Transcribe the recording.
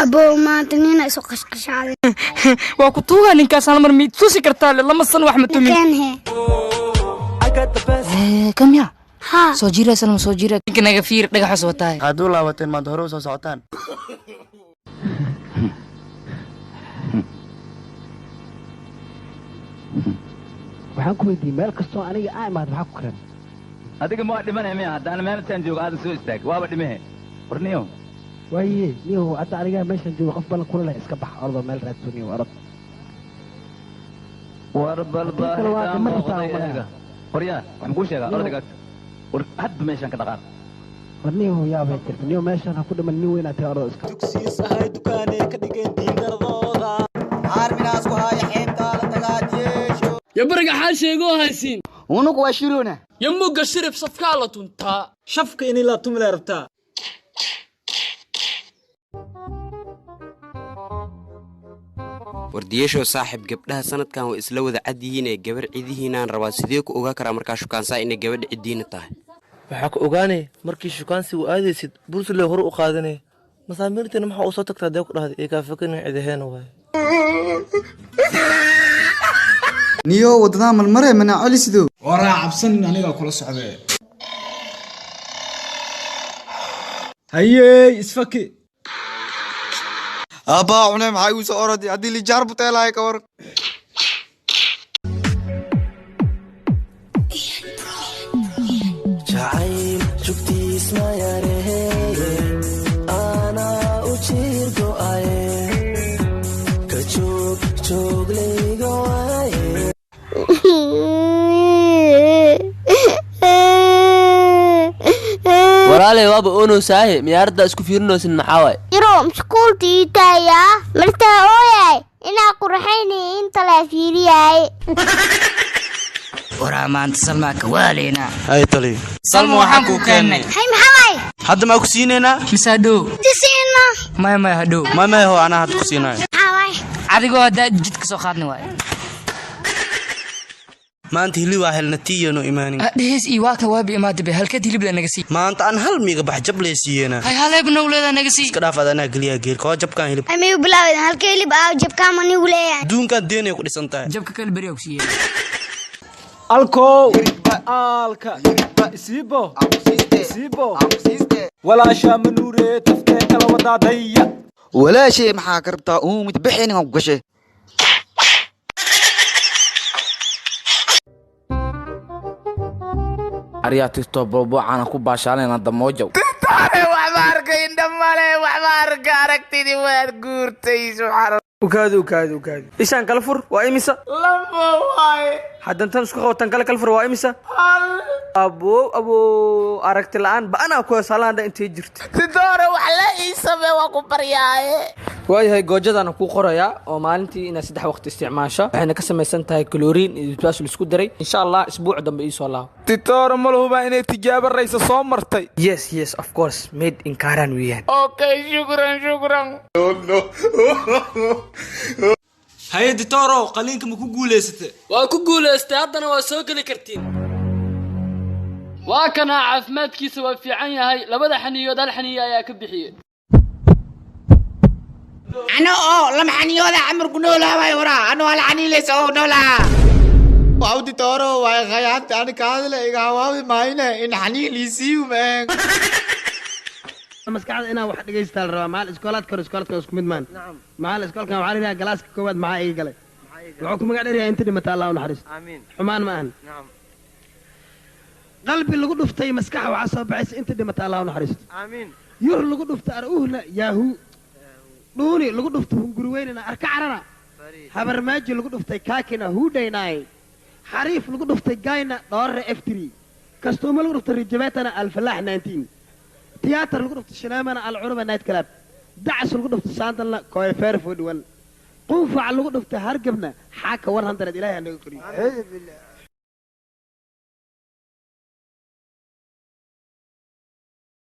أبو ما تنين أسوقش قشعة وكتوها نكاس أنا مرمي توسي كرتال لما صن وأحمد تومي كان هي كم يا ها سوجيرة سلام سوجيرة كنا غفير دقة حسوتاي هادو لابتين ما دهروس وسعتان waxaan ku weydiiyey meel kastoo aniga aan imaado maxaa ku karan adiga ma dhimanay miya haddaan meeltaan joogo aadan soo istaag waaba dhimahe warniyo waaye niyow hadda anigaa meeshan joogo qof balan kula leh iska bax ordoo meel raadsoniyo orod war balbaahidaanbooqdayga waryaa waxaan kuu sheegaa ordaygaas war hadba meeshaan ka dhaqaaq war niyow yaabay jirta niyow meeshaan ha ku dhiman nin weynaa tahay ordoo iska dugsiis ahay dukaanay ka dhigeen diinardooda aarminaas ku haya xeebtaa la tagaajiyeesho يا برجع حاشة جوا هالسين ونوك واشيرونا يمو قشرب صفكالة تنتا shafka inay la tumila rabtaa wardiyasho saaxib gabdhaha sanadkan waa isla wada cad yihiin ee gabar cidihiinaan rabaa sidee ku ogaa karaa markaa shukaansaa inay gabadha cidiina tahay waxaa ku ogaanay markii shukaansi u aadaysid bursule hore u qaadanay masaamirtina maxaa u soo tagtaa dee ku dhahday ee kaa fakirin cidaheena waay niyo wadada malmare mana celisidoo waraa cabsan aniga kula socday hayay isfaki aba cunay maxay u soo oradi hadii li jaar buteelay ka war jacayl jugtiis ma yareeye ana u jirgo aye ka joogleyga waaye walaale waaba ono saahe miyaarada isku fiirinoosin maxaa waay يرو مشكول تيتايا مرتا اوياي إنا قرحيني انت لا فيرياي ورا ما أنت سلمى كوالينا hay tali سلمى وحنكو كاني هاي محماي hadda ma ku siinayna مسادو تسينا ما هدو ma ho ana had ku siinay هاي عادي جوا دا جدك سو خادني واي maanta hilib waa helnatiyo no imaanin دهيس إيواك وابي ما تبي هل كده لبلا نجسي maanta aan hal miiga bax jab leesiyeena هاي هلا بنولد نجسي iska dhaaf adana galiya geer koo jabkan hilib أمي بلاوي هالكيلي بقى جب كاموني ولا duunkan deenay ku dhisan tahay جبك كل بريوك شيء alko alka isibo isibo wala shamanure tafkeen kala wadaadaya wala shay maxaa kartaa uu mid bixin oo gashay aryaati tobobo aan ku baashaalena damoojow ukaadi ishaan kala fur waa imisa lama waay haddan tan isku qabatan kala fur waa imisa abo aragti la'aan ba'anaa ku heesalaanda intay jirto تدور وحلا إيسمه وأكو برياء waayahay goojadana kuu qorayaa oo maalintii inaad 3 waqti isticmaasho waxayna ka samaysan tahay kaloriin iyo isbaas la isku daray insha Allah isbuuc dambe ii soo laabo titoor malhuba inay tijaabo raysa soo martay yes of course made in Karan weeyaan أوكي شكرا haye titooro qaliinka ma ku guuleysatay waa ku guuleystay haddana waa soo geli kartiin waa kana caafimaadkiisa waa fiican yahay labada xaniyood hal xaniyo ayaa ka bixiyay أنا لما حني ولا عمر قنولا ما يورا أنا ولا حني ليس قنولا وعودي تورو واي خيانت انا كادله iga waawi maayna in xaniin liisiyo maan maskaxda inaa wax dhageysta la rabaa maal iskoolaadka isku mid maan maal iskoolkan waxa la yiraahdaa galaaska koowaad maxaa iga galay wuxuu ku magac dheeryahay inta dhimata Allah u naxariisto amiin xumaan ma ahan qalbi lagu dhuftay maskax waxa soo baxaysa inta dhimata Allah u naxariisto amiin yur lagu dhuftay aruhna yaahu dhuuni lagu dhuftay hunguri weynina arka carara habarmaaji lagu dhuftay kaakina huudhaynay xariif lagu dhuftay gayna dhoorre f3 kastooma lagu dhuftay rijabeetana alfalax 19 tiyaatar lagu dhuftay shanaamana alcuruba night club dacas lagu dhuftay saandalna koyfeer fudwan quufac lagu dhuftay hargabna xaaka 100 ilaahay anaga koriyo